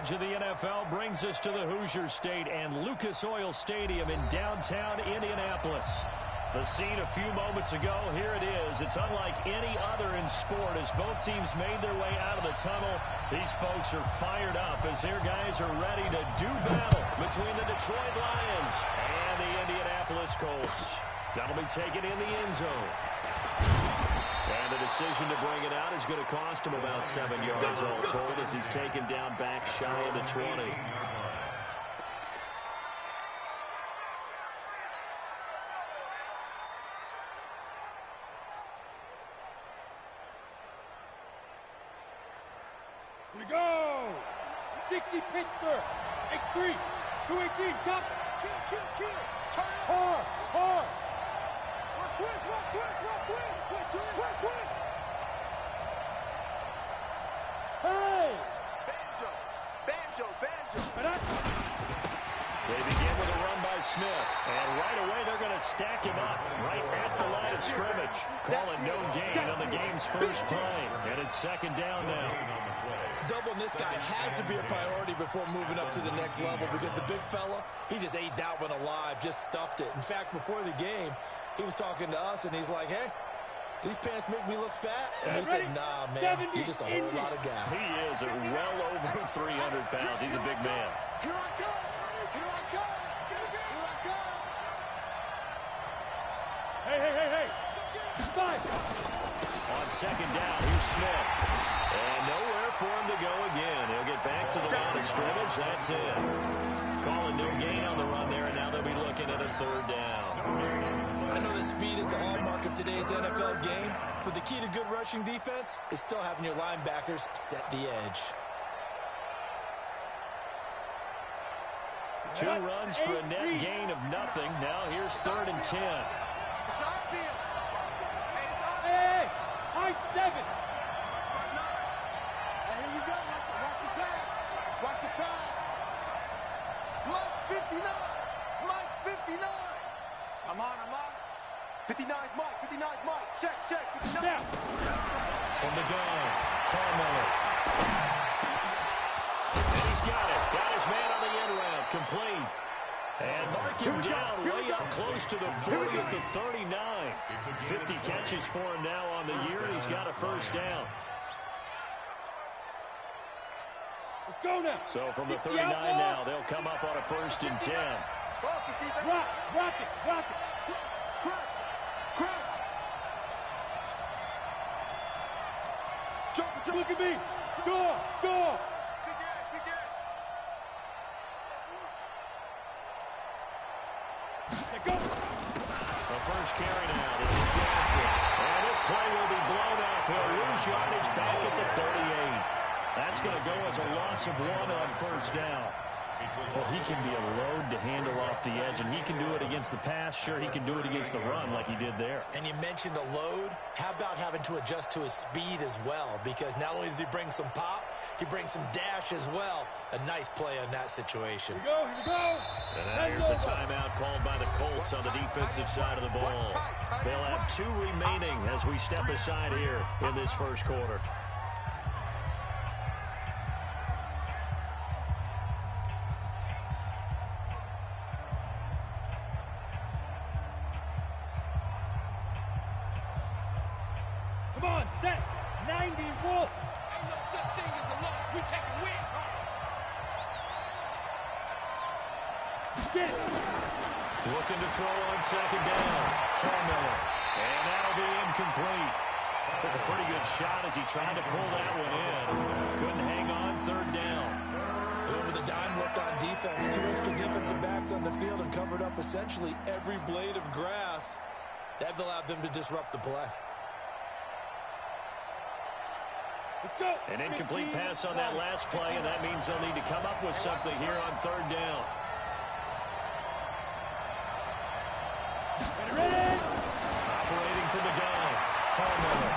coverage of the NFL brings us to the Hoosier State and Lucas Oil Stadium in downtown Indianapolis. The scene a few moments ago, here it is. It's unlike any other in sport as both teams made their way out of the tunnel. These folks are fired up as their guys are ready to do battle between the Detroit Lions and the Indianapolis Colts. That'll be taken in the end zone. And the decision to bring it out is going to cost him about 7 yards all told as he's taken down back shy of the 20. We go! 60 Pittsburgh. X3. 218. Chop. Kill. Turn it. Hard. Rock twist. Hey! Banjo. They begin with a run by Smith. And right away, they're going to stack him up right at the line of scrimmage. Calling no gain on the game's first play. And it's second down now. Doubling this guy has to be a priority before moving up to the next level because the big fella, he just ate that one alive, just stuffed it. In fact, before the game, he was talking to us, and he's like, hey, these pants make me look fat? And we said, nah, man, you're just a whole lot of guy. He is at well over 300 pounds. He's a big man. Here I come. Hey. Spike. On second down, here's Smith. And nowhere for him to go again. He'll get back to the line of scrimmage. That's it. Calling no gain on the run there, and now they'll be looking at a third down. I know that speed is the hallmark of today's NFL game, but the key to good rushing defense is still having your linebackers set the edge. 2 runs for a net gain of nothing. Now here's 3rd and 10. Hey, high 7. Here we go. Watch the pass. Mike's 59. I'm on. 59's Mike. Check. 59. Now. From the gun, Carmelo. And he's got it. Got his man on the end round. Complete. And mark him down way up close to the 40 at the 39. 50 catches for him now on the year, and he's got a first down. Let's go now. So from the 39 now, they'll come up on a 1st and 10. Rock it. Crunch. Jump. Look at me. Door. Go. The first carry now. This is Johnson. And this play will be blown up. He'll lose yardage back at the 38. That's going to go as a loss of 1 on 1st down. Well, he can be a load to handle off the edge, and he can do it against the pass. Sure, he can do it against the run like he did there. And you mentioned a load. How about having to adjust to his speed as well? Because not only does he bring some pop, he brings some dash as well. A nice play on that situation. Here we go. And now here's a timeout called by the Colts on the defensive side of the ball. They'll have 2 remaining as we step aside here in this first quarter. Come on, set. 90 Wolf. Ain't no such thing as a loss. We take a win. Get it. Looking to throw on second down. Carmelo. And that'll be incomplete. Took a pretty good shot as he tried to pull that one in. Couldn't hang on 3rd down. Over the dime look on defense. 2 extra defensive backs on the field and covered up essentially every blade of grass. That allowed them to disrupt the play. Let's go. An incomplete pass on that last play, and that means they'll need to come up with something here on 3rd down. Ready? Operating from the gun. Carmelo.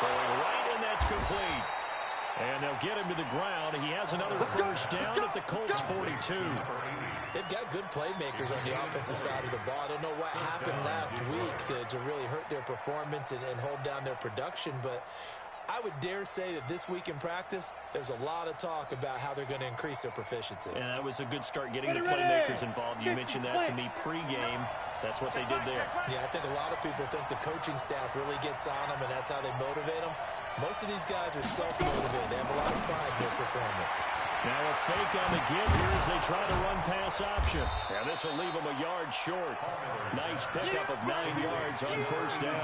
Throwing right, and that's complete. And they'll get him to the ground. He has another first down at the Colts 42. They've got good playmakers on the offensive side of the ball. I don't know what happened last week to really hurt their performance and hold down their production, but I would dare say that this week in practice, there's a lot of talk about how they're going to increase their proficiency. And that was a good start getting the playmakers involved. You mentioned that to me pregame. That's what they did there. Yeah, I think a lot of people think the coaching staff really gets on them, and that's how they motivate them. Most of these guys are self-motivated. They have a lot of pride in their performance. Now a fake on the give here as they try to run pass option. Now this will leave them a yard short. Nice pickup of 9 yards on first down.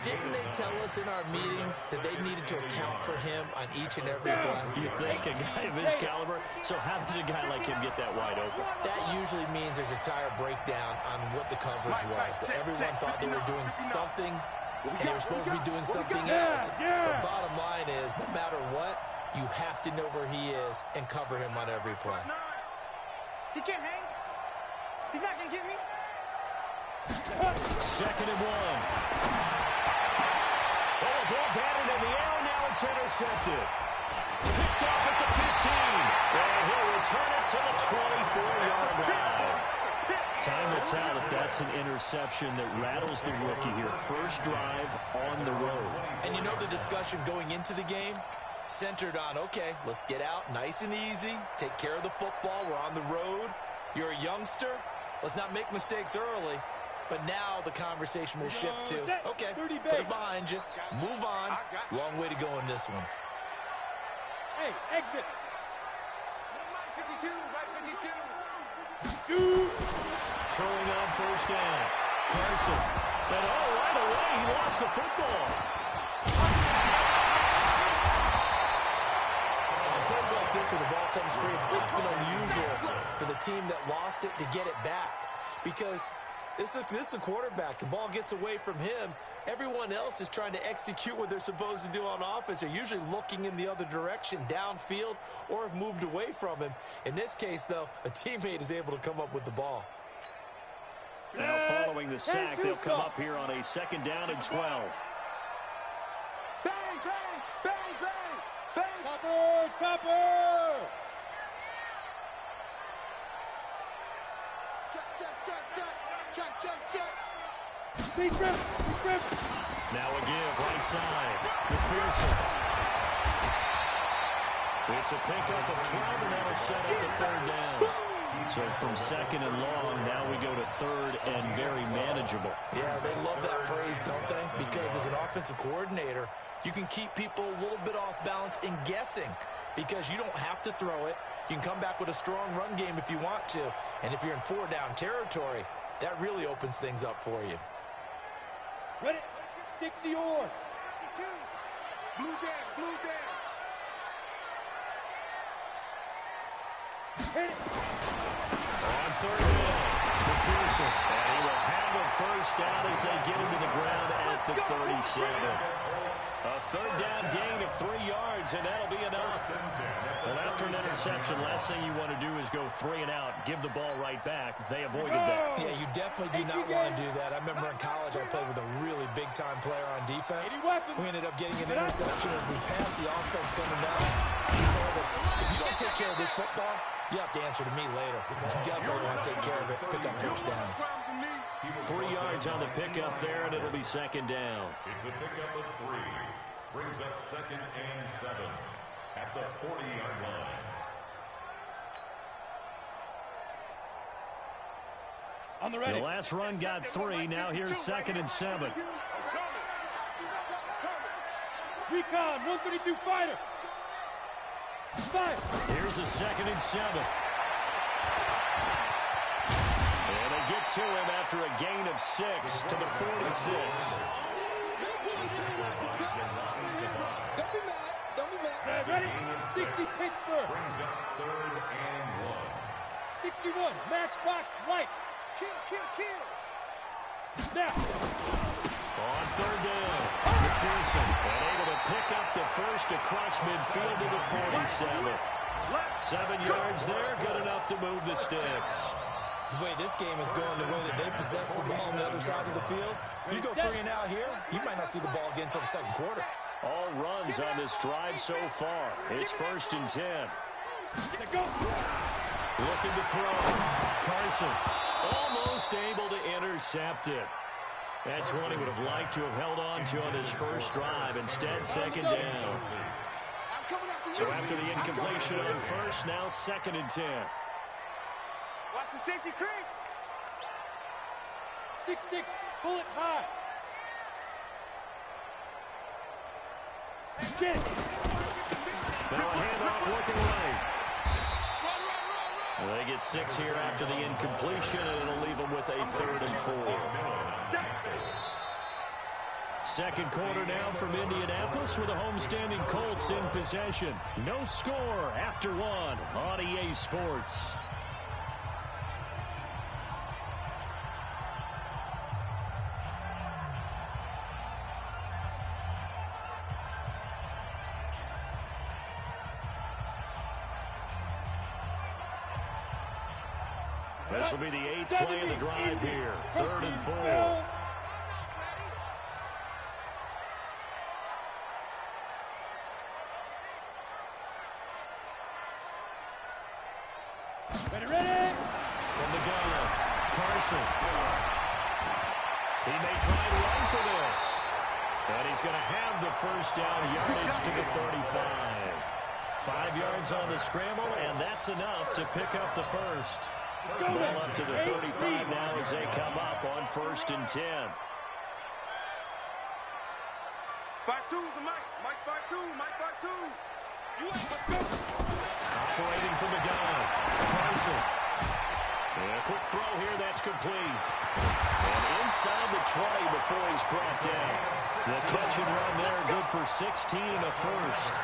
Didn't they tell us in our meetings that they needed to account for him on each and every play? You think a guy of his caliber? So how does a guy like him get that wide open? That usually means there's a tire breakdown on what the coverage was. That everyone thought they were doing something, and they were supposed to be doing something else. The bottom line is, no matter what, you have to know where he is and cover him on every play. He can't hang. He's not going to get me. 2nd and 1. Oh, a ball batted in the air. Now it's intercepted. Picked off at the 15. And he'll return it to the 24-yard line. Time will tell if that's an interception that rattles the rookie here. First drive on the road. And you know the discussion going into the game? Centered on, okay, let's get out nice and easy. Take care of the football. We're on the road. You're a youngster. Let's not make mistakes early. But now the conversation will shift to, okay, put it behind you. Move on. Long way to go in this one. Hey, exit. Right 52, right 52. Shoot. Throwing on first down. Carson. And right away, he lost the football. Plays like this where the ball comes free, it's often unusual for the team that lost it to get it back. Because this is the quarterback. The ball gets away from him. Everyone else is trying to execute what they're supposed to do on offense. They're usually looking in the other direction, downfield, or have moved away from him. In this case, though, a teammate is able to come up with the ball. Now following the sack, they'll come up here on a 2nd down and 12. Bang, bang, bang, bang, bang. Topper. Check. Deep rip. Now a give, right side. McPherson. It's a pickup of 12, and that'll set up the 3rd down. So from 2nd and long, now we go to 3rd and very manageable. Yeah, they love that phrase, don't they? Because as an offensive coordinator, you can keep people a little bit off balance and guessing because you don't have to throw it. You can come back with a strong run game if you want to. And if you're in 4-down territory, that really opens things up for you. Ready? 60 or. Blue down. Hit it. On 3rd down, McPherson. And he will handle first down as they get him to the ground at the 37. A 3rd down gain of 3 yards, and that'll be enough. Well, after an interception, last thing you want to do is go 3 and out, give the ball right back. They avoided that. Yeah, you definitely do not want to do that. I remember in college I played with a really big-time player on defense. We ended up getting an interception as we passed the offense coming down. He told him, if you don't take care of this football, you have to answer to me later. You definitely want to take care of it, pick up first downs. 3 yards on the pickup there, and it'll be 2nd down. It's a pickup of 3. Brings up 2nd and 7 at the 40-yard line. On the ready. The last run got 3. Now here's 2nd and 7. Recon, 132 fighter. 5. Here's a 2nd and 7. And they get to him after a gain of 6 to the 46. Don't be mad. Ready? 60 Pittsburgh. Brings up 3rd and 1. 61 Matchbox Lights. Kill. On Now. 3rd down, McPherson able to pick up the first across midfield to the 47. 7 yards there, good enough to move the sticks. The way this game is going, the way that they possess the ball on the other side of the field, you go 3 and out here, you might not see the ball again until the 2nd quarter. All runs on this drive so far. It's 1st and 10. Looking to throw. Carson almost able to intercept it. That's one he would have liked to have held on to on his first drive. Instead, second down. So after the incompletion on first, now 2nd and 10. Watch the safety creep. 6-6, pull it high. Get it. Now a handoff looking right. They get 6 here after the incompletion, and it'll leave them with a 3rd and 4. Second quarter now from Indianapolis with the homestanding Colts in possession. No score after 1 on EA Sports. This will be the 8th play of the drive here. 3rd and 4. Ready? From the gun, Carson. He may try to run for this. But he's going to have the first down, yardage to the 35. 5 yards on the scramble, and that's enough to pick up the first. Ball up to the 35 now as they come up on 1st and 10. 5-2, the Mike 5-2, Mike 5-2. Operating from the gun, Carson. And a quick throw here, that's complete. And inside the 20 before he's brought down. The catch and run there, good for 16 and a first.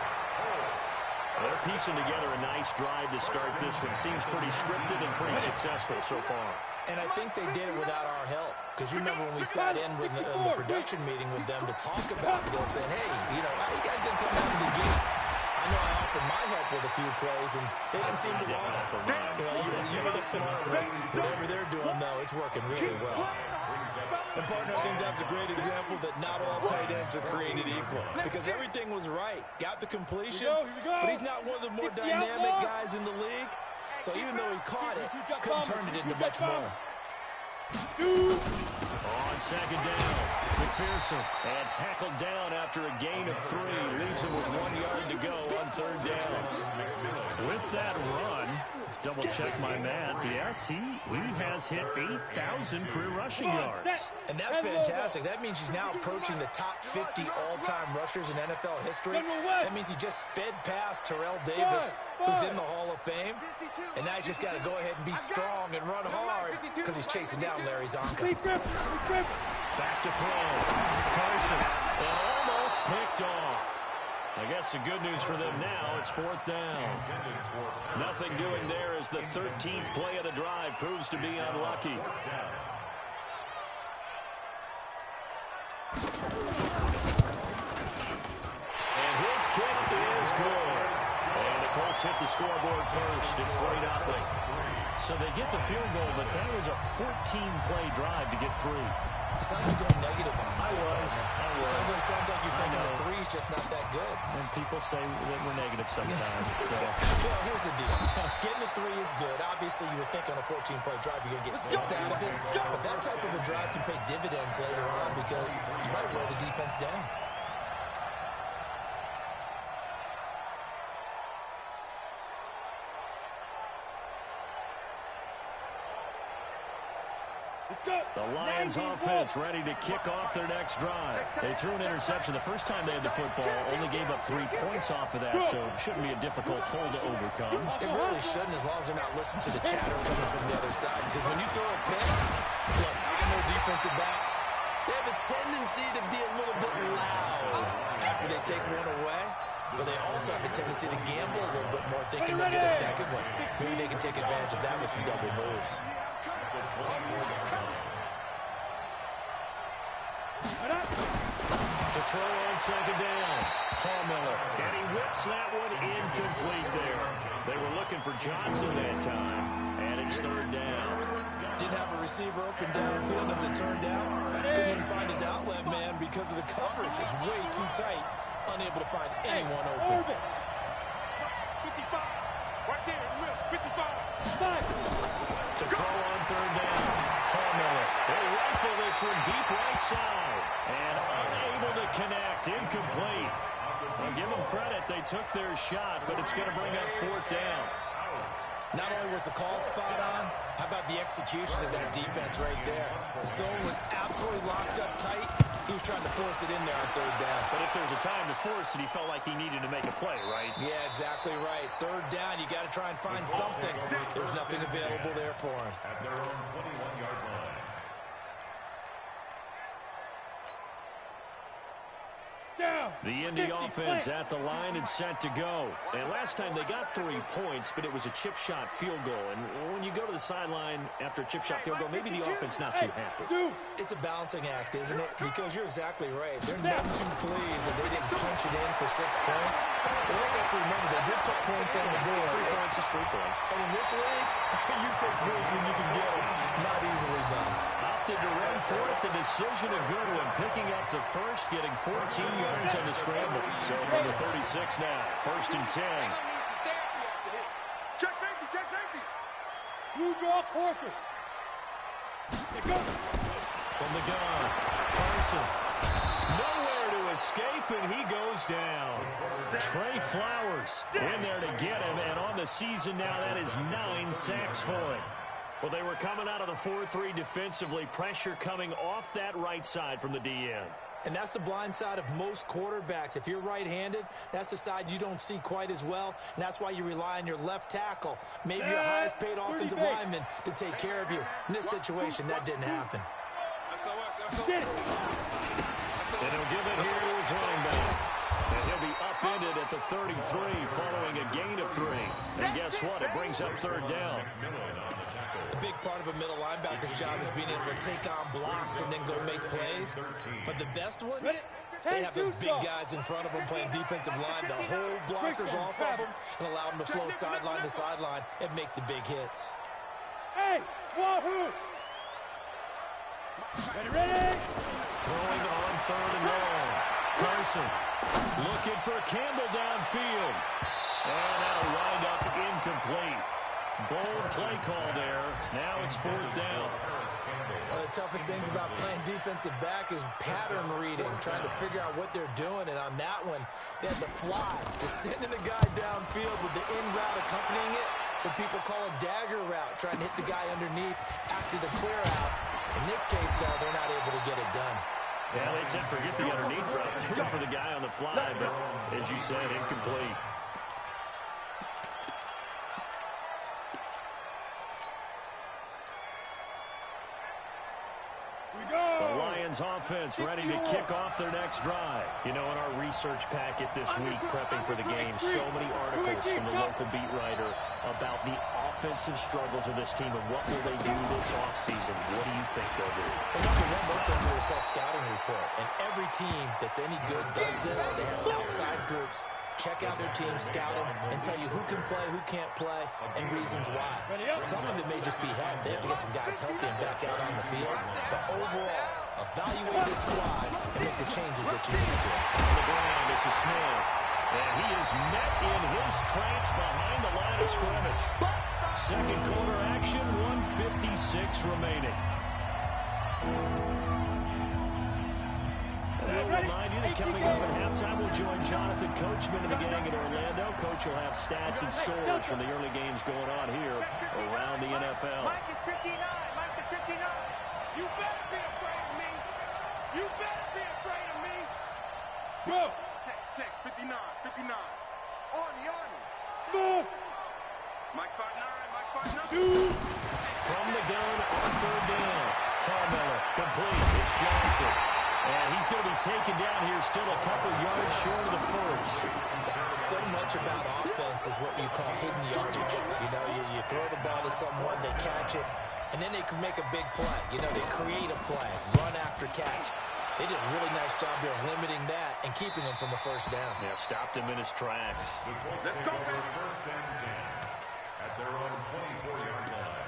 They're piecing together a nice drive to start this one. Seems pretty scripted and pretty successful so far. And I think they did it without our help. Because you remember when we sat in with the production meeting with them to talk about this, and hey, you know, how you guys going to come out of the gate? I know I offered my help with a few plays, and they didn't seem to want it. Well, you were the smart one. Whatever they're doing, though, it's working really well. And, partner, I think that's a great example that not all tight ends are created equal. Because everything was right. Got the completion, but he's not one of the more dynamic guys in the league. So even though he caught it, couldn't turn it into much more. On 2nd down, McPherson. And tackled down after a gain of 3. Leaves him with 1 yard to go on 3rd down. With that run, double check my math. Yes, he has hit 8,000 career rushing yards. And that's fantastic. That means he's now approaching the top 50 all-time rushers in NFL history. That means he just sped past Terrell Davis, who's in the Hall of Fame. And now he's just got to go ahead and be strong and run hard because he's chasing down Larry Zonka. Back to throw. Carson. And almost picked off. I guess the good news for them now, it's 4th down. Nothing doing there as the 13th play of the drive proves to be unlucky. And his kick is good. And the Colts hit the scoreboard first. It's 3-0. So they get the field goal, but that was a 14-play drive to get 3. It sounds like you're going negative on him. I was. Sounds like you're thinking that 3 is just not that good. And people say that we're negative sometimes. So. Well, here's the deal. Getting the 3 is good. Obviously, you would think on a 14-play drive you're going to get 6 out of it. But that type of a drive can pay dividends later on because you might wear the defense down. The Lions offense ready to kick off their next drive. They threw an interception the first time they had the football, only gave up 3 points off of that, so it shouldn't be a difficult hole to overcome. It really shouldn't, as long as they're not listening to the chatter coming from the other side, because when you throw a pick, look, I know defensive backs, they have a tendency to be a little bit loud after they take one away, but they also have a tendency to gamble a little bit more, thinking they'll get a second one. Maybe they can take advantage of that with some double moves. To throw on 2nd down, Miller, and he whips that one incomplete there. They were looking for Johnson that time, and it's 3rd down. Didn't have a receiver open downfield as it turned out. Couldn't even find his outlet man because of the coverage. It's way too tight. Unable to find anyone open. 55. Right there, 55. To throw on 3rd down, Miller. They rifle this this one deep right side. And unable to connect. Incomplete. I'll give them credit. They took their shot, but it's going to bring up fourth down. Not only was the call spot on, how about the execution of that defense right there? The zone was absolutely locked up tight. He was trying to force it in there on third down. But if there's a time to force it, he felt like he needed to make a play, right? Yeah, exactly right. Third down, you got to try and find something. There's nothing available there for him. At their own 21-yard line. The Indy offense at the line and set to go. And last time they got 3 points, but it was a chip shot field goal. And when you go to the sideline after a chip shot field goal, maybe the offense not too happy. It's a balancing act, isn't it? Because you're exactly right. They're none too pleased that they didn't punch it in for 6 points. But also have to remember, they did put points on the board. 3 points is 3 points. And in this league, you take points when you can get them. Not easily done. Opted to run for it. The decision a good one. Picking up the first, getting 14 yards on the scramble. So from the 36 now, 1st and 10. Check safety, check safety. You draw quarters. Go. From the gun, Carson. Nowhere to escape, and he goes down. Trey Flowers in there to get him, and on the season now, that is 9 sacks for him. Well, they were coming out of the 4-3 defensively. Pressure coming off that right side from the DN. And that's the blind side of most quarterbacks. If you're right-handed, that's the side you don't see quite as well. And that's why you rely on your left tackle, maybe your highest-paid offensive lineman, to take care of you. In this situation, that didn't happen. Get it. And he'll give it here to his running back. And he'll be upended at the 33 following a gain of 3. And guess what? It brings up third down. A big part of a middle linebacker's job is being able to take on blocks and then go make plays. But the best ones, they have those big guys in front of them playing defensive line to hold blockers off of them and allow them to flow sideline to sideline and make the big hits. Hey, Wahoo! Ready? Throwing on 3rd and long. Carson looking for Campbell downfield. And that'll wind up incomplete. Bold play call there. Now it's 4th down. One of the toughest things about playing defensive back is pattern reading, trying to figure out what they're doing. And on that one, they had the fly, just sending the guy downfield with the in route accompanying it, what people call a dagger route, trying to hit the guy underneath after the clear out. In this case, though, they're not able to get it done. Yeah, they said forget the underneath route. Looking for the guy on the fly, but as you said, incomplete. The Lions offense ready to kick off their next drive. You know, in our research packet this week, prepping for the game, so many articles from the local beat writer about the offensive struggles of this team and what will they do this offseason. What do you think they'll do? Well, number one, they'll turn to their self-scouting report. And every team that's any good does this. They have outside groups. Check out their team, scout them, and tell you who can play, who can't play, and reasons why. Some of it may just be health. They have to get some guys healthy and back out on the field. But overall, evaluate this squad and make the changes that you need to. On the ground, this is Smith. And he is met in his tracks behind the line of scrimmage. Second quarter action, 1:56 remaining. We'll remind you that coming up at halftime, we'll join Jonathan Coachman and the gang in Orlando. Coach will have stats and scores from the early games going on here around the NFL. Mike is 59. Mike's the 59. You better be afraid of me. You better be afraid of me. Go. Check, 59, 59. Arnie. Smooth. Mike 5'9", Mike 5'9". Two. From the gun on 3rd down. Carmella complete. It's Johnson. And he's going to be taken down here still a couple yards short of the first. So much about offense is what you call hidden yardage. You know, you throw the ball to someone, they catch it, and then they can make a big play. You know, they create a play, run after catch. They did a really nice job there of limiting that and keeping him from a first down. Yeah, stopped him in his tracks. Let's go, man. 1st and 10 at their own 24-yard line.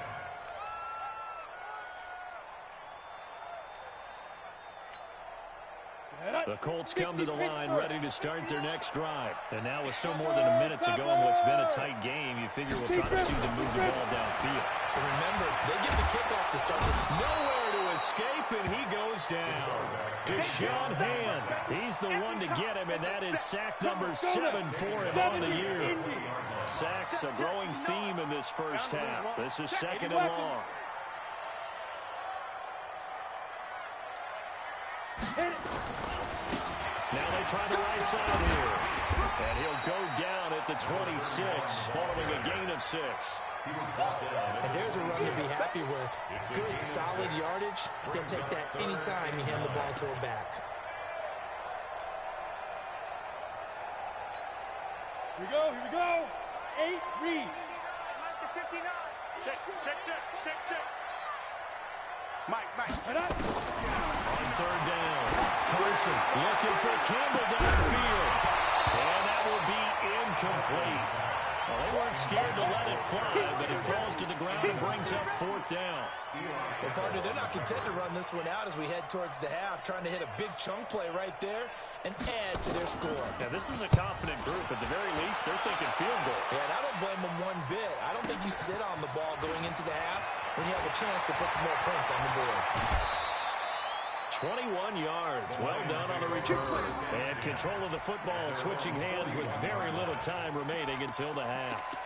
The Colts come to the line ready to start their next drive. And now with still more than a minute to go in what's been a tight game, you figure we'll try to see them move the ball downfield. And remember, they get the kickoff to start with. Nowhere to escape, and he goes down. Deshaun Hand, he's the one to get him, and that is sack number 7 for him on the year. Sacks a growing theme in this first half. This is 2nd and long. Now they try the right side here. And he'll go down at the 26, following a gain of 6. And there's a run to be happy with. Good, solid yardage. He'll take that anytime you hand the ball to him back. Here we go, here we go. 8, read. 59. Check. Mike. On 3rd down, Carson looking for Campbell downfield. And that will be incomplete. Well, they weren't scared to let it fly, but it falls to the ground and brings up 4th down. Well, partner, they're not content to run this one out as we head towards the half, trying to hit a big chunk play right there and add to their score. Now, this is a confident group. At the very least, they're thinking field goal. Yeah, and I don't blame them one bit. I don't think you sit on the ball going into the half when you have a chance to put some more points on the board. 21 yards. Well done on the return. And control of the football, switching hands with very little time remaining until the half.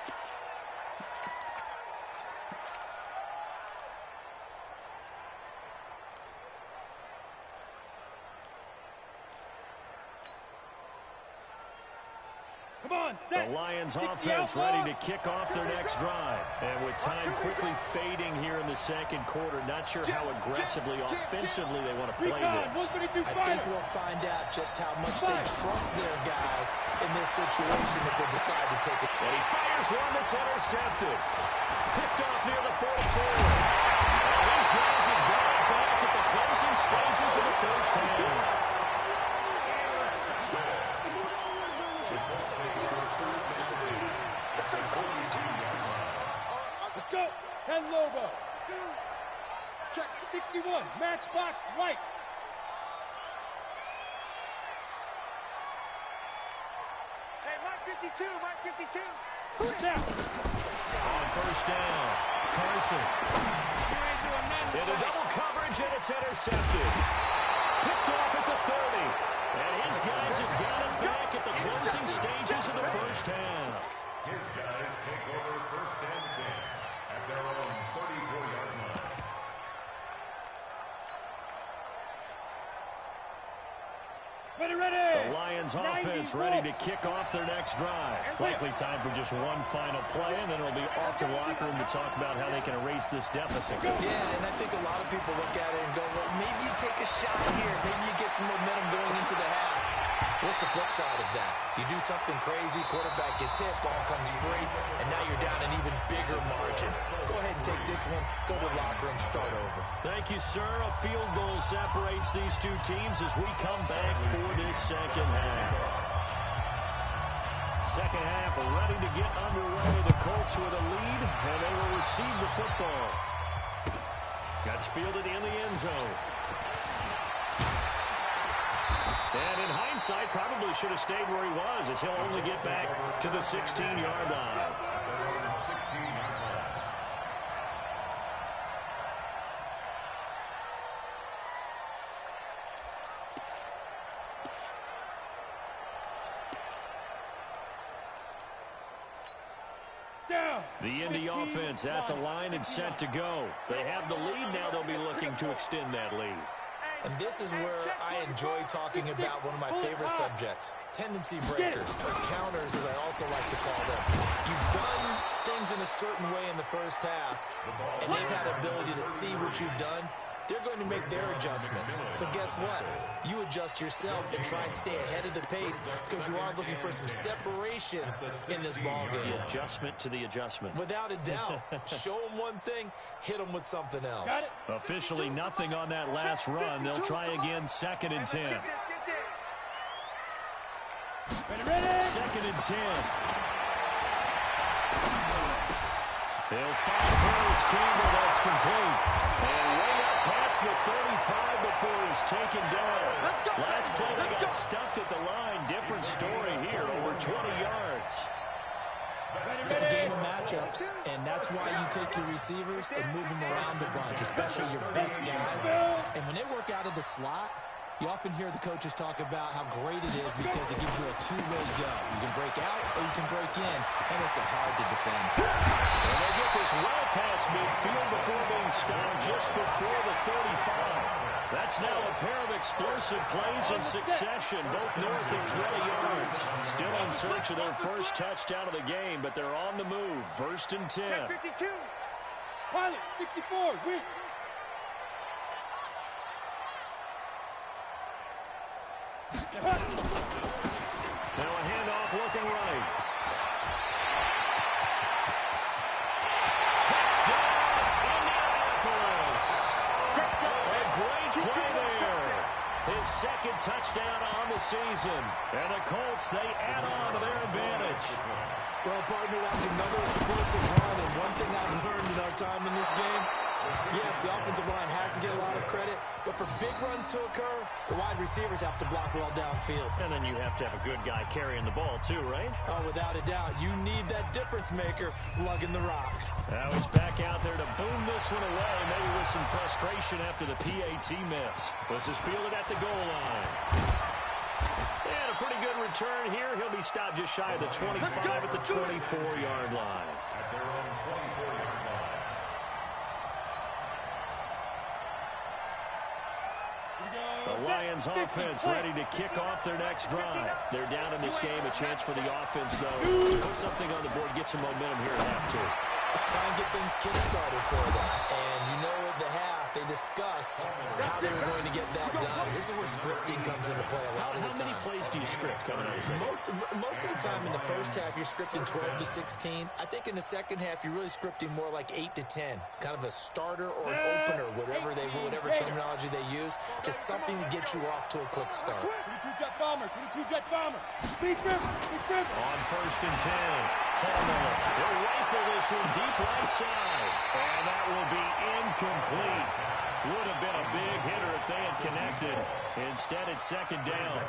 The Lions offense ready to kick off their next drive. And with time quickly fading here in the 2nd quarter, not sure how aggressively, offensively they want to play this. I think we'll find out just how much they trust their guys in this situation if they decide to take it. And he fires one that's intercepted. Picked off near the 44. And these guys have got it back at the closing stages of the first half. Let's go. 10 Lobo. Check. 61. Matchbox lights. Hey, Mike 52. Mike 52. Now. On 1st down, Carson. Into double coverage, and it's intercepted. Picked off at the 30. And his guys have got it back at the closing stages of the first half. His guys take over 1st and 10 at their own 34-yard line. Ready. The Lions offense ready to kick off their next drive. Likely time for just one final play, and then it'll be off to the locker room to talk about how they can erase this deficit. Yeah, and I think a lot of people look at it and go, well, maybe you take a shot here. Maybe you get some momentum going into the half. What's the flip side of that? You do something crazy, quarterback gets hit, ball comes free, and now you're down an even bigger margin. Go ahead and take this one, go to the locker room, start over. Thank you, sir. A field goal separates these two teams as we come back for this 2nd half. 2nd half ready to get underway. The Colts with a lead, and they will receive the football. Gets fielded in the end zone. And in hindsight, probably should have stayed where he was, as he'll only get back to the 16-yard line. The Indy offense at the line and set to go. They have the lead now. They'll be looking to extend that lead. And this is where I enjoy talking about one of my favorite subjects, tendency breakers, or counters as I also like to call them. You've done things in a certain way in the first half, and they've had the ability to see what you've done. They're going to make their adjustments. So guess what? You adjust yourself and try and stay ahead of the pace because you are looking for some separation in this ballgame. The adjustment to the adjustment. Without a doubt. Show them one thing, hit them with something else. Officially nothing on that last run. They'll try again, 2nd and 10. Ready. 2nd and 10. They'll fire Paris Campbell. That's complete. And way up past the 35 before he's taken down. Last play, they got stuffed at the line. Different story here, over 20 yards. Ready. It's a game of matchups, and that's why you take your receivers and move them around a bunch, especially your best guys. And when they work out of the slot, you often hear the coaches talk about how great it is because it gives you a two-way go. You can break out or you can break in. That makes it hard to defend. And they get this well past midfield before being stopped just before the 35. That's now a pair of explosive plays in succession, both north of 20 yards. Still in search of their first touchdown of the game, but they're on the move. 1st and 10. 52. Pilot, 64. Win. Now a handoff looking right. Touchdown, Indianapolis. A great play there. His second touchdown on the season. And the Colts, they add on to their advantage. Well, partner, that was another explosive run, and one thing I've learned in our time in this game, yes, the offensive line has to get a lot of credit, but for big runs to occur, the wide receivers have to block well downfield. And then you have to have a good guy carrying the ball too, right? Oh, without a doubt. You need that difference maker lugging the rock. Now he's back out there to boom this one away, maybe with some frustration after the PAT miss. This is fielded at the goal line. And a pretty good return here. He'll be stopped just shy of the 25 at the 24-yard line. At their own 24-yard line. The Lions offense ready to kick off their next drive. They're down in this game. A chance for the offense, though, to put something on the board, get some momentum here at half two. Try and get things kick-started for them. And you know at the half, they discussed how they were going to get that done. This is where scripting comes into play a lot of the time. How many plays do you script coming out of the Most of the time in the first half, you're scripting 12 to 16. I think in the second half, you're really scripting more like 8 to 10. Kind of a starter or an opener, whatever terminology they use. Just something to get you off to a quick start. 22 jet bomber, 22 jet bomber. Speed grip, speed grip. On 1st and 10, Palmer will rifle this one deep right side. And that will be incomplete. Would have been a big hitter if they had connected. Instead, it's 2nd down.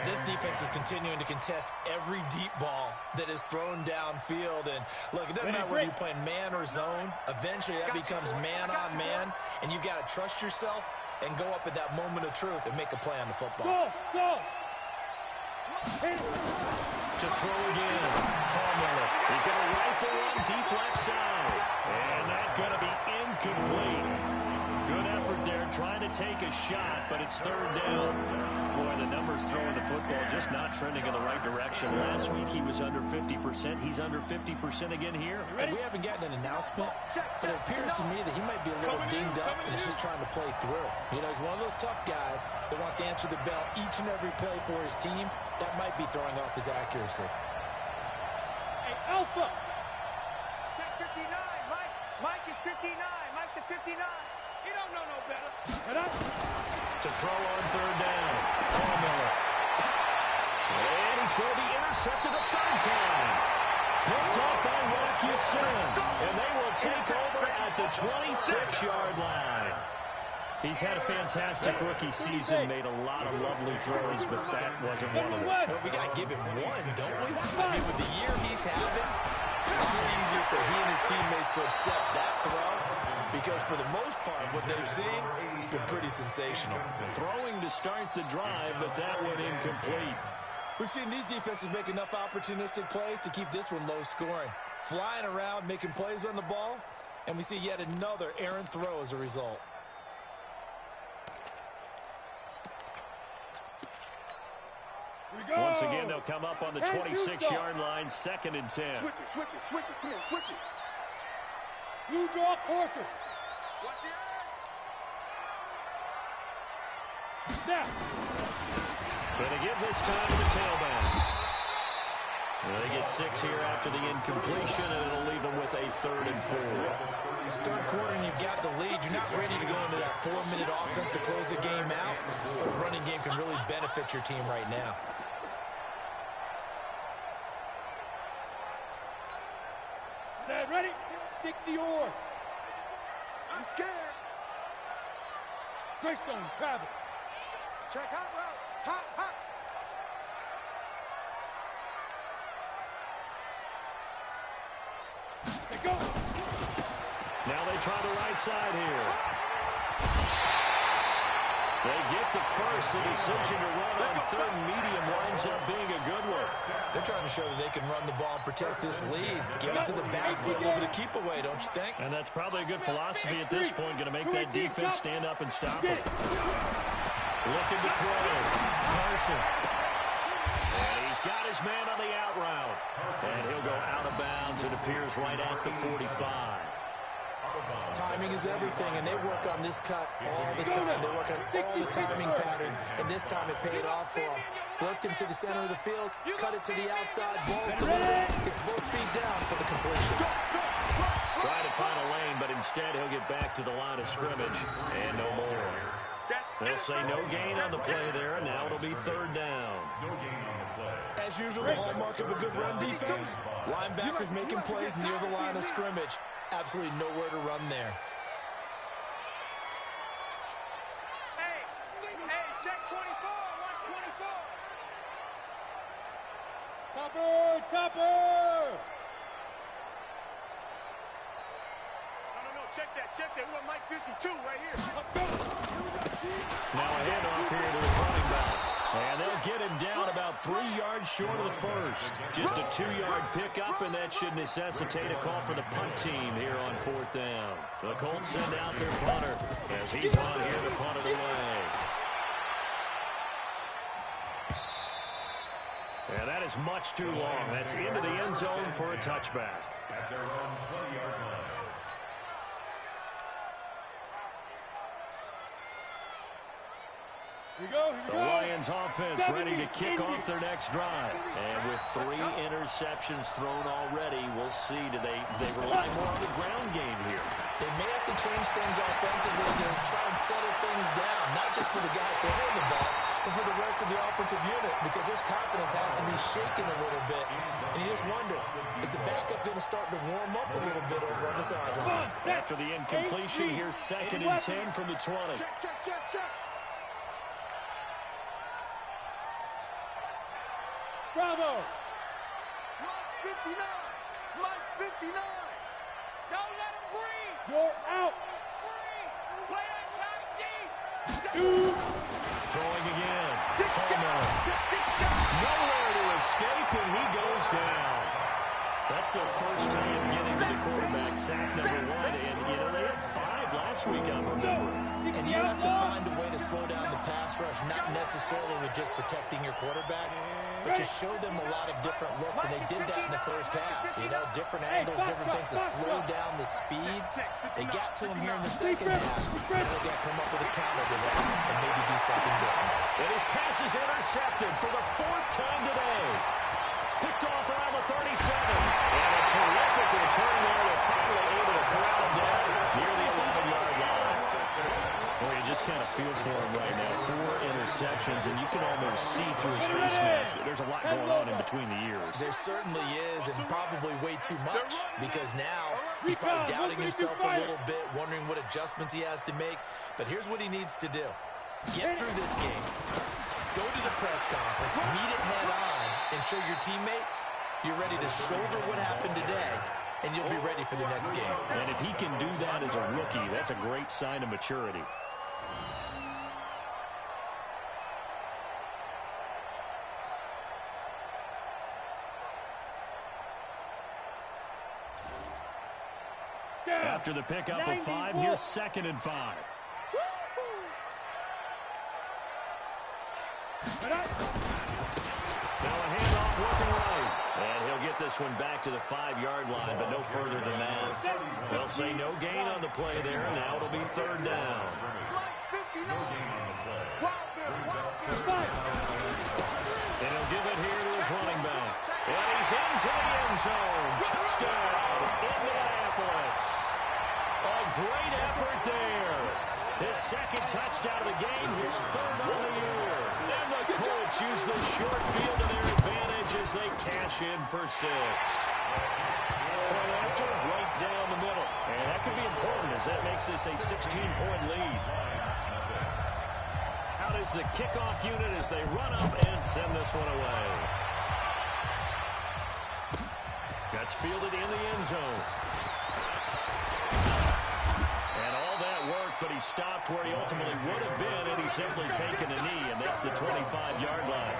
This defense is continuing to contest every deep ball that is thrown downfield. And look, it doesn't matter whether you're playing man or zone. Eventually, that becomes man on man. And you've got to trust yourself and go up at that moment of truth and make a play on the football. Go! To throw again. Palmer. He's going to rifle one deep left side. And that's going to be incomplete. Good effort there, trying to take a shot, but it's 3rd down. Boy, the numbers throwing the football just not trending in the right direction. Last week he was under 50%. He's under 50% again here. And we haven't gotten an announcement, but it appears to me that he might be a little dinged up and is just trying to play through. You know, he's one of those tough guys that wants to answer the bell each and every play for his team. That might be throwing off his accuracy. Hey, Alpha! Check 59. Mike is 59. Mike the 59. He don't know no better. To throw on 3rd down. Palmer. And he's going to be intercepted a 3rd time. Picked off by Rocky Sin. And they will take over at the 26-yard line. He's had a fantastic rookie season, made a lot of lovely throws, but that wasn't one of them. Well, we got to give him one, don't we? I mean, with the year he's having, a lot easier for he and his teammates to accept that throw, because for the most part, what they've seen, it's been pretty sensational. Throwing to start the drive, but that one incomplete. We've seen these defenses make enough opportunistic plays to keep this one low scoring. Flying around, making plays on the ball, and we see yet another errant throw as a result. Once again, they'll come up on the 26-yard line, 2nd and 10. Switch it. Come here, switch it. You draw Corker. Watch it. Snap. Gonna give this time to the tailback. They get 6 here after the incompletion, and it'll leave them with a 3rd and 4. Third quarter, and you've got the lead. You're not ready to go into that 4-minute offense to close the game out, but a running game can really benefit your team right now. Set, ready? 60 or. I'm scared. Greystone, travel. Check hot route. Hot. Now they try the right side here. They get the first. The decision to run on third and medium winds up being a good one. They're trying to show that they can run the ball and protect this lead. Give it to the backs, but a little bit of keep away, don't you think? And that's probably a good philosophy at this point. Going to make that defense stand up and stop it. Looking to throw. Carson. And he's got his man on the out route. And he'll go out of bounds. It appears right at the 45. Timing is everything, and they work on this cut all the time. They work on all the timing patterns, and this time it paid off for them. Worked him to the center of the field, cut it to the outside, ball's delivered, gets both feet down for the completion. Trying to find a lane, but instead he'll get back to the line of scrimmage, and no more. They'll say no gain on the play there, and now it'll be third down. As usual, the hallmark of a good run defense, linebackers making plays near the line of scrimmage. Absolutely nowhere to run there. Hey, check 24. Watch 24. Topper! No, check that. We want Mike 52 right here. Now a handoff here to his running back. And they'll get him down about 3 yards short of the first. Just a 2-yard pickup, and that should necessitate a call for the punt team here on fourth down. The Colts send out their punter as he's on here to punt it away. And that is much too long. That's into the end zone for a touchback. At their own 20-yard line. The Lions offense ready to kick off their next drive. And with 3 interceptions thrown already, we'll see, do they rely more on the ground game here? They may have to change things offensively to try and settle things down, not just for the guy throwing the ball, but for the rest of the offensive unit, because their confidence has to be shaken a little bit. And you just wonder, is the backup going to start to warm up a little bit over on the sideline? After the incompletion, here's 2nd and 10 from the 20. Check. Bravo! Mike's 59. Don't let him breathe. You're out. Play that tight deep. Throwing again. Palmer. Nowhere to escape, and he goes down. That's their first time getting to the quarterback, sack number 1. And, they had 5 last week, I'm remembering. And you have to find a way to slow down the pass rush, not necessarily with just protecting your quarterback, but just show them a lot of different looks, and they did that in the first half. Different angles, different things to slow down the speed. They got to him here in the second half. Now they got to come up with a counter to that and maybe do something different. And his pass is intercepted for the 4th time today. Picked off around the 37. And a terrific return there. They're finally able to corral him down near the 11-yard line. Boy, you just kind of feel for him right now. 4 interceptions, and you can almost see through his face mask. There's a lot going on in between the ears. There certainly is, and probably way too much, because now he's probably doubting himself a little bit, wondering what adjustments he has to make. But here's what he needs to do. Get through this game. Go to the press conference, meet it head on, and show your teammates you're ready to shoulder what happened today, and you'll be ready for the next game. And if he can do that as a rookie, that's a great sign of maturity. After the pickup of 5, here's 2nd and 5. Now a handoff looking right. And he'll get this one back to the 5-yard line, but no further than that. They'll say no gain on the play there, and now it'll be 3rd down. And he'll give it here to his running back. And he's into the end zone. Touchdown, Indianapolis. A great effort there. His 2nd touchdown of the game, his 3rd on the year. And the Colts use the short field to their advantage as they cash in for 6. Point after, right down the middle. And that could be important as that makes this a 16-point lead. Out is the kickoff unit as they run up and send this one away. Got That's fielded in the end zone. And all that work, but he stopped where he ultimately would have been had he simply taken a knee, and that's the 25-yard line.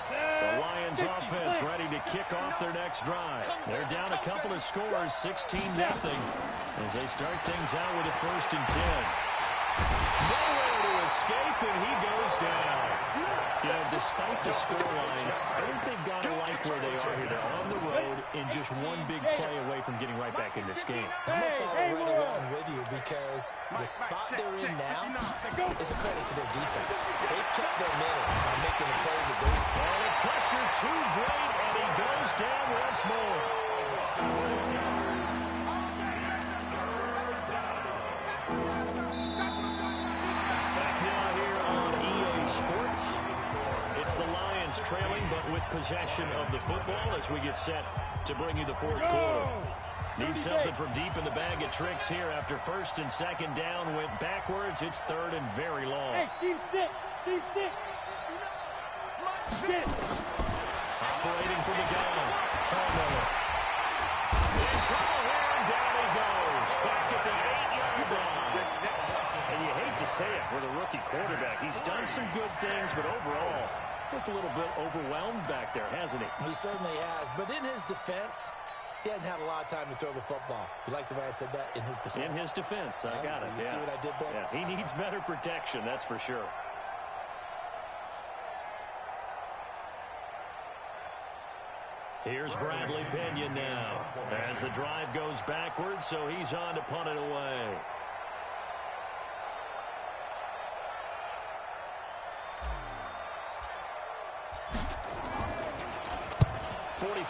The Lions offense ready to kick off their next drive. They're down a couple of scores, 16-0, as they start things out with a 1st and 10. Nowhere to escape, and he goes down. You know, despite the scoreline, I think they've got to like where they are here. They're on the road and just one big play away from getting right back in this game. I'm going to follow right along with you because the spot they're in now is a credit to their defense. They've kept their minute by making the plays that they... And the pressure too great, and he goes down once more. Back now here on EA Sports. It's the Lions trailing, but with possession of the football as we get set to bring you the 4th quarter. Need something from deep in the bag of tricks here after 1st and 2nd down went backwards. It's 3rd and very long. Hey, team 6. Team 6. Operating from the gun. Palmer. In trouble here, and down he goes. Back at the 8-yard line. And you hate to say it with a rookie quarterback. He's done some good things, but overall, looked a little bit overwhelmed back there, hasn't he? He certainly has. But in his defense, he hasn't had a lot of time to throw the football. You like the way I said that? In his defense. In his defense. I got it. You see what I did there? Yeah, he needs better protection, that's for sure. Here's Bradley Pinion now as the drive goes backwards, so he's on to punt it away.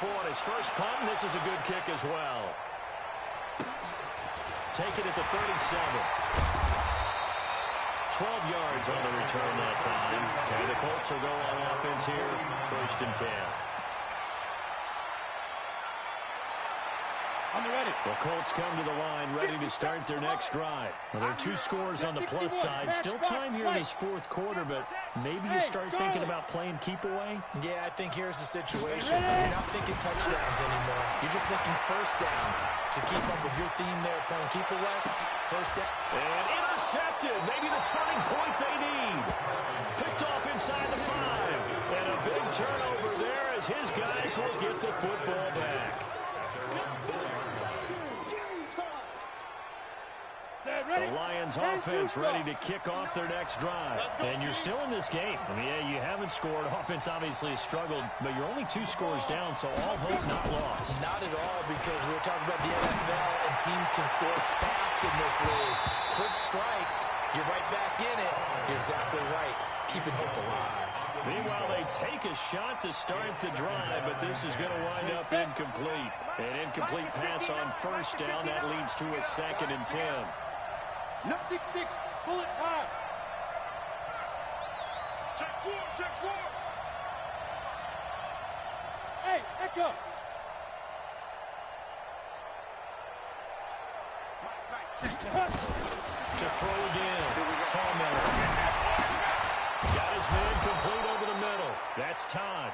On his first punt, and this is a good kick as well. Take it at the 37. 12 yards on the return that time. And the Colts will go on offense here, 1st and 10. I'm ready. The Colts come to the line ready to start their next drive. Well, there are 2 scores on the plus side. Still time here in this 4th quarter, but maybe you start thinking about playing keep away? Yeah, I think here's the situation. You're not thinking touchdowns anymore. You're just thinking 1st downs. To keep up with your theme there, playing keep away, 1st down. And intercepted. Maybe the turning point they need. Picked off inside the 5. And a big turnover there as his guys will get the football back. The Lions offense ready to kick off their next drive. And you're still in this game. I mean, yeah, you haven't scored. Offense obviously has struggled, but you're only 2 scores down, so all hope not lost. Not at all, because we were talking about the NFL, and teams can score fast in this league. Quick strikes, you're right back in it. You're exactly right. Keeping hope alive. Meanwhile, they take a shot to start the drive, but this is going to wind up incomplete. An incomplete pass on 1st down. That leads to a 2nd and 10. No 6-6, pull it hard. Check 4, check 4. Hey, Echo. To throw again. Palmer. Got his man complete over the middle. That's time.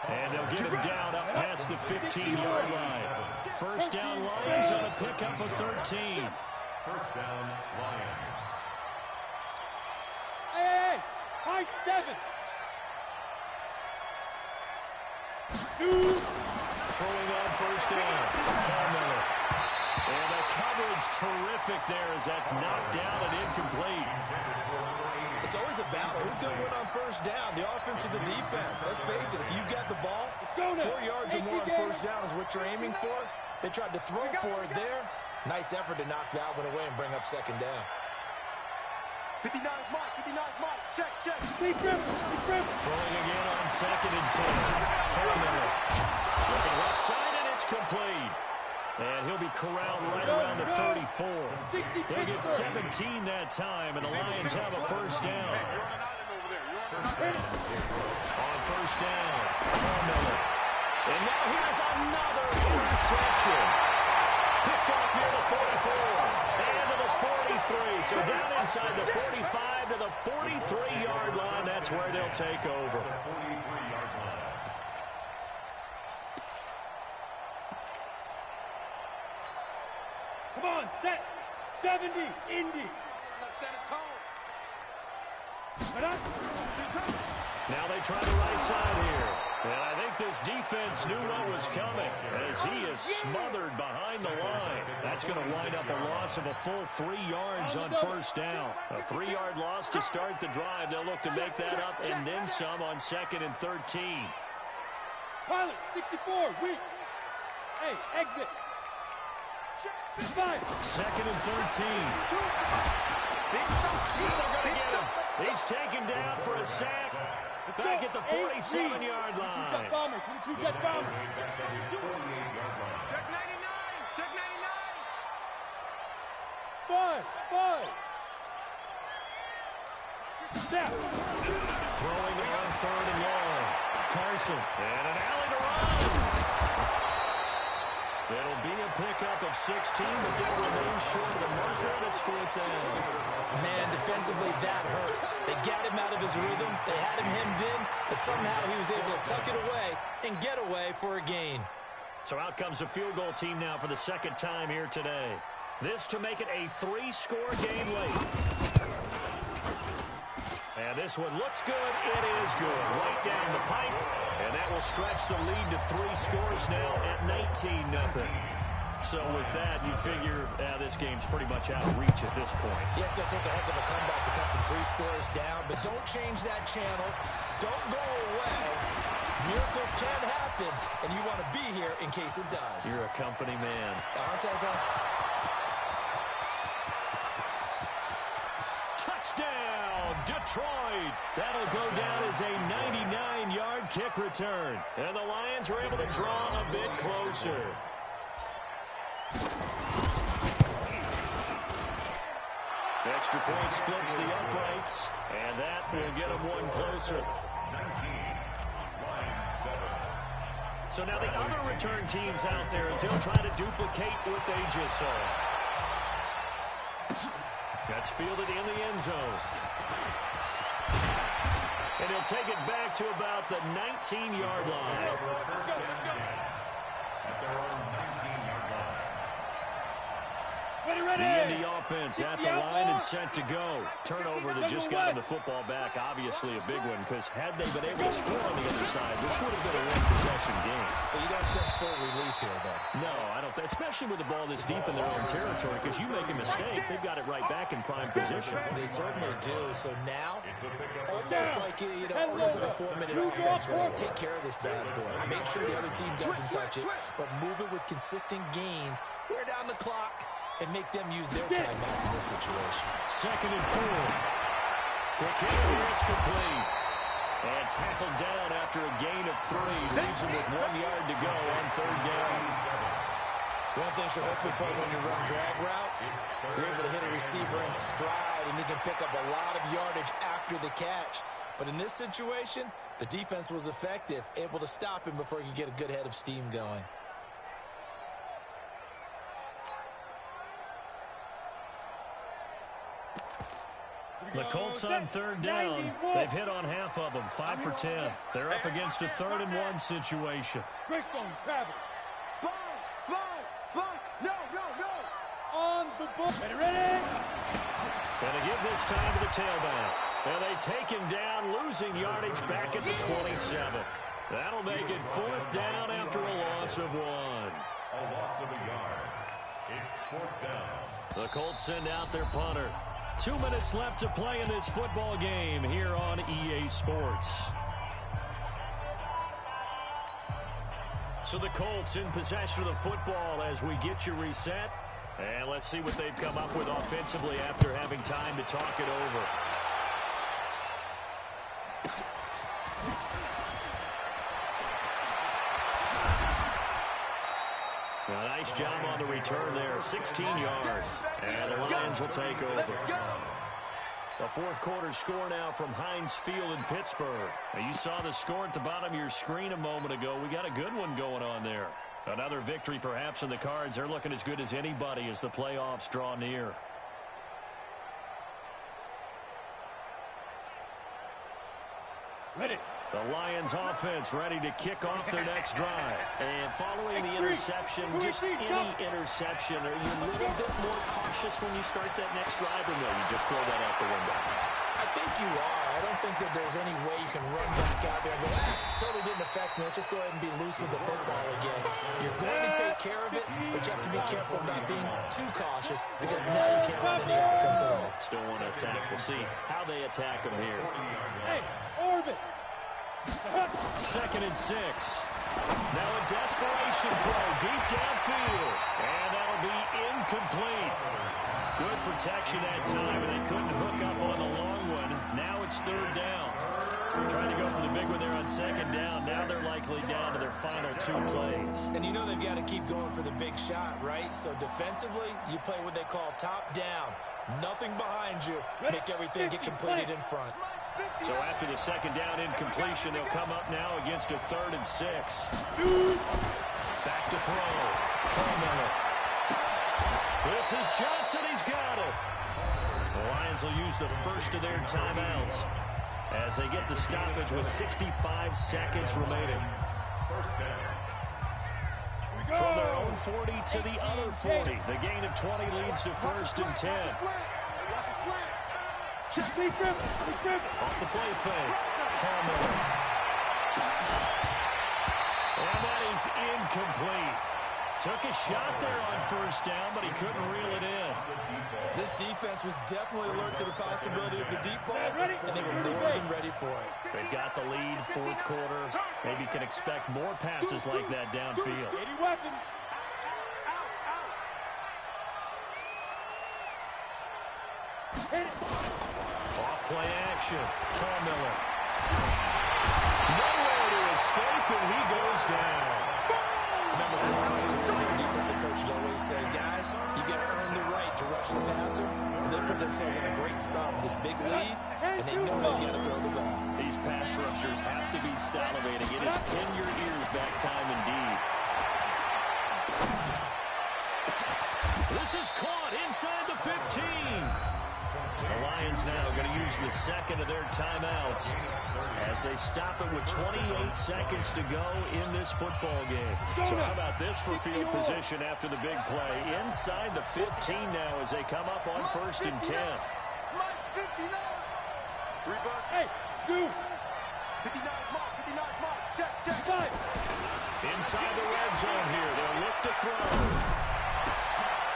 And they'll get him down up past the 15-yard line. 1st down Lions on a pickup of 13. 1st down, Lions. Hey, high 7. 2. Throwing on 1st down. Palmer. And the coverage terrific there as that's knocked down and incomplete. It's always a battle. Who's going to win on 1st down? The offense or the defense? Let's face it, if you got the ball, 4 yards or more on 1st down is what you're aiming for. They tried to throw for it there. Nice effort to knock that one away and bring up 2nd down. 59 mark, 59 mark. Check, check. Keep him. Throwing again on 2nd and 10. Palmer. Looking left side, and it's complete. And he'll be corralled right around the 34. He'll get 17 that time, and the Lions have a 1st down. On 1st down, Palmer. And now here's another interception. Picked off near the 44 and to the 43. So down inside the 45 to the 43-yard line. That's where they'll take over. Come on, set. 70, Indy. Let's set a tone. Now they try the right side here. And I think this defense knew what was coming as he is smothered behind the line. That's going to wind up a loss of a full 3 yards on first down. A 3-yard loss to start the drive. They'll look to make that up and then some on 2nd and 13. Pilot, 64, weak. Hey, exit. 5. 2nd and 13. They're going to get him. He's taken down for a sack. Back at the 47-yard line. Jet bomber, 22 jet bomber. Check 99, check 99. 5. Snap. Throwing on 3rd and long. Carson. And an alley to run. It'll be a pickup of 16, but they'll remain short of the marker, and it's 4th down. Man, defensively, that hurts. They got him out of his rhythm. They had him hemmed in, but somehow he was able to tuck it away and get away for a gain. So out comes a field goal team now for the 2nd time here today. This to make it a 3-score game late. And this one looks good. It is good. Right down the pipe. And that will stretch the lead to 3 scores now at 19-0. So with that, you figure this game's pretty much out of reach at this point. Yeah, it's going to take a heck of a comeback to come from 3 scores down, but don't change that channel. Don't go away. Miracles can happen, and you want to be here in case it does. You're a company man. Aren't I, bro? Touchdown, Detroit. That'll go down as a 99-yard kick return. And the Lions are able to draw a bit closer. Extra point splits the uprights, and that will get them one closer. 19, line 7. So now the other return teams out there as they'll try to duplicate what they just saw. That's fielded in the end zone. And he'll take it back to about the 19-yard line. At their own 19-yard line. The Indy offense at the line and set to go. Turnover that just got him the football back, obviously a big one, because had they been able to score on the other side, this would have been a one-possession game. So you don't sense full relief here, then? No, I don't, especially with the ball this deep in their own territory, because you make a mistake, they've got it right back in prime position. They certainly do. So now, almost like, almost like a 4-minute offense, where they take care of this bad boy. Make sure the other team doesn't touch it, but move it with consistent gains. Wear down the clock and make them use their timeouts in this situation. 2nd and 4. The carry is complete. And tackled down after a gain of 3. Leaves him with 1 yard to go on 3rd down. One thing you're hoping for when you run drag routes, you're able to hit a receiver in stride, and he can pick up a lot of yardage after the catch. But in this situation, the defense was effective, able to stop him before he could get a good head of steam going. The Colts on 3rd down. They've hit on half of them, 5 for 10. They're up against a 3rd and 1 situation. Greystone, Travis. Sponge. No. On the ball. Ready? And they give this time to the tailback. And they take him down, losing yardage back at the 27. That'll make it 4th down after a loss of 1. A loss of a yard. It's 4th down. The Colts send out their punter. 2 minutes left to play in this football game here on EA Sports. So the Colts in possession of the football as we get you reset. And let's see what they've come up with offensively after having time to talk it over. A nice job on the return there, 16 yards. And the Lions will take over. The 4th quarter score now from Heinz Field in Pittsburgh. Now you saw the score at the bottom of your screen a moment ago. We got a good one going on there. Another victory perhaps in the cards. They're looking as good as anybody as the playoffs draw near. Ready. The Lions offense ready to kick off their next drive. And following the interception, just any interception, are you a little bit more cautious when you start that next drive, or no, you just throw that out the window? I think you are. I don't think that there's any way you can run back out there and go, totally didn't affect me. Let's just go ahead and be loose with the football again. You're going to take care of it, but you have to be careful about being too cautious because now you can't run any offense at all. Still want to attack. We'll see how they attack them here. Hey, Orbit. 2nd and 6. Now a desperation throw deep downfield. And that'll be incomplete. Good protection that time, and they couldn't hook up on the long one. Now it's 3rd down. Trying to go for the big one there on 2nd down. Now they're likely down to their final 2 plays. And you know they've got to keep going for the big shot, right? So defensively, you play what they call top down. Nothing behind you. Make everything get completed in front. So after the 2nd down incompletion, they'll come up now against a 3rd and 6. Back to throw. Miller. This is Johnson. He's got it. The Lions will use the first of their timeouts as they get the stoppage with 65 seconds remaining. First down. From their own 40 to the other 40. The gain of 20 leads to 1st and 10. Off the play fake. Miller. And that is incomplete. Took a shot there on 1st down, but he couldn't reel it in. This defense was definitely alert to the possibility of the deep ball, and they were more than ready for it. They've got the lead, 4th quarter. Maybe can expect more passes like that downfield. Off play action. Miller. Nowhere to escape, and he goes down. Remember, defensive coaches always say, guys, you got to earn the right to rush the passer. They put themselves in a great spot with this big lead, and they know they got to throw the ball. These pass rushers have to be salivating. It is pin your ears back time indeed. This is caught inside the 15. The Lions now going to use the 2nd of their timeouts as they stop it with 28 seconds to go in this football game. So how about this for field position after the big play? Inside the 15 now as they come up on 1st and 10. Hey, shoot. 59 mark, check. Inside the red zone here. They'll look to throw.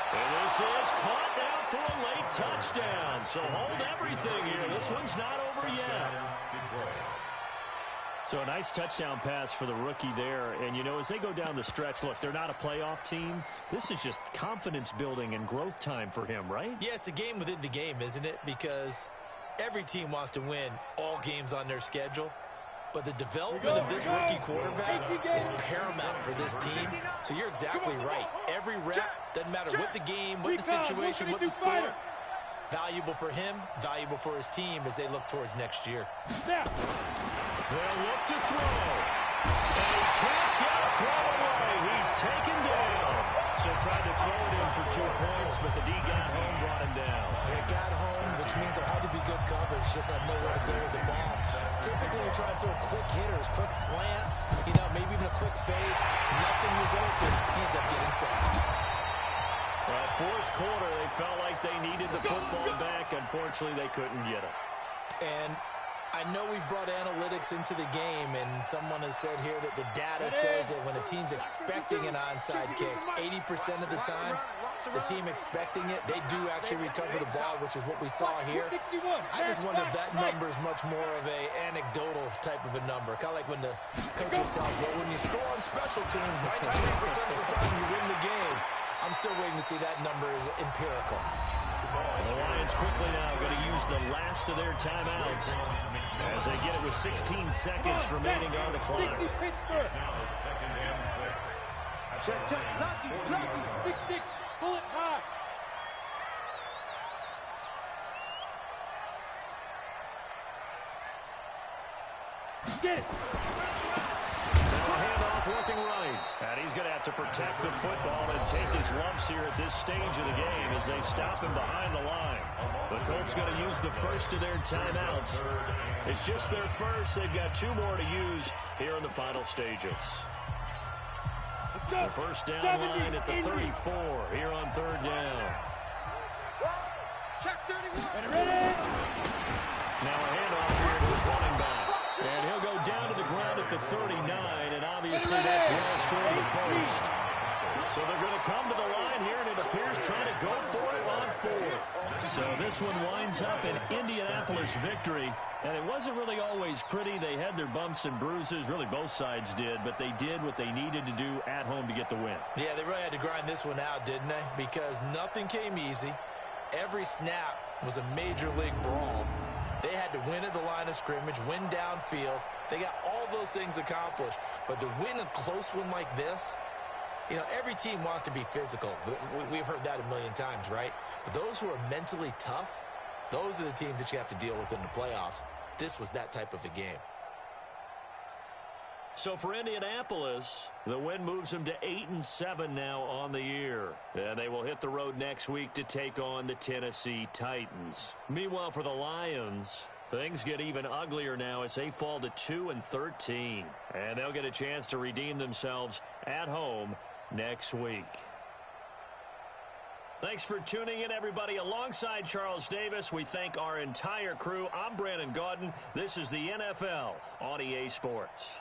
And this is caught now for a late touchdown. So hold everything here. This one's not over yet. So a nice touchdown pass for the rookie there. And, you know, as they go down the stretch, look, they're not a playoff team. This is just confidence building and growth time for him, right? Yeah, it's a game within the game, isn't it? Because every team wants to win all games on their schedule. But the development of this rookie quarterback is paramount for this team. So you're exactly right. Every rep, doesn't matter what the game, what the situation, what the score, valuable for him, valuable for his team as they look towards next year. They'll look to throw. And he can't get a throw away. He's taken down. So tried to throw it in for 2 points, but the D got home, brought him down. It got home, which means there had to be good coverage. Just had nowhere to go with the ball. Typically, you're trying to throw quick hitters, quick slants, you know, maybe even a quick fade. Nothing was open. He ends up getting sacked. Well, 4th quarter, they felt like they needed the football back. Unfortunately, they couldn't get it. And I know we brought analytics into the game, and someone has said here that the data says that when a team's expecting an onside kick, 80% of the time, the team expecting it, they do actually recover the ball, which is what we saw here. I just wonder if that number is much more of a anecdotal type of a number. Kind of like when the coaches tell us, well, when you score on special teams, 93% of the time you win the game. I'm still waiting to see that number is empirical. The Lions quickly now going to use the last of their timeouts as they get it with 16 seconds remaining on the clock. Check. Lucky. 6-6. Pull it high. Get it. Now handoff working right. And he's going to have to protect the football and take his lumps here at this stage of the game as they stop him behind the line. The Colts going to use the first of their timeouts. It's just their first. They've got 2 more to use here in the final stages. The first down line at the 34 here on 3rd down. Check 31. Now a handoff here to his running back. And he'll go down to the ground at the 39, and obviously that's well short of the first. So they're going to come to the line here, and it appears trying to go for it on 4th. So this one winds up an Indianapolis victory, and it wasn't really always pretty. They had their bumps and bruises, really both sides did, but they did what they needed to do at home to get the win. Yeah, they really had to grind this one out, didn't they? Because nothing came easy. Every snap was a major league brawl. They had to win at the line of scrimmage, win downfield. They got all those things accomplished. But to win a close one like this, you know, every team wants to be physical. We've heard that a million times, right? But those who are mentally tough, those are the teams that you have to deal with in the playoffs. This was that type of a game. So for Indianapolis, the win moves them to 8-7 now on the year. And they will hit the road next week to take on the Tennessee Titans. Meanwhile, for the Lions, things get even uglier now as they fall to 2-13. And they'll get a chance to redeem themselves at home next week. Thanks for tuning in, everybody. Alongside Charles Davis, we thank our entire crew. I'm Brandon Gaudin. This is the NFL on EA Sports.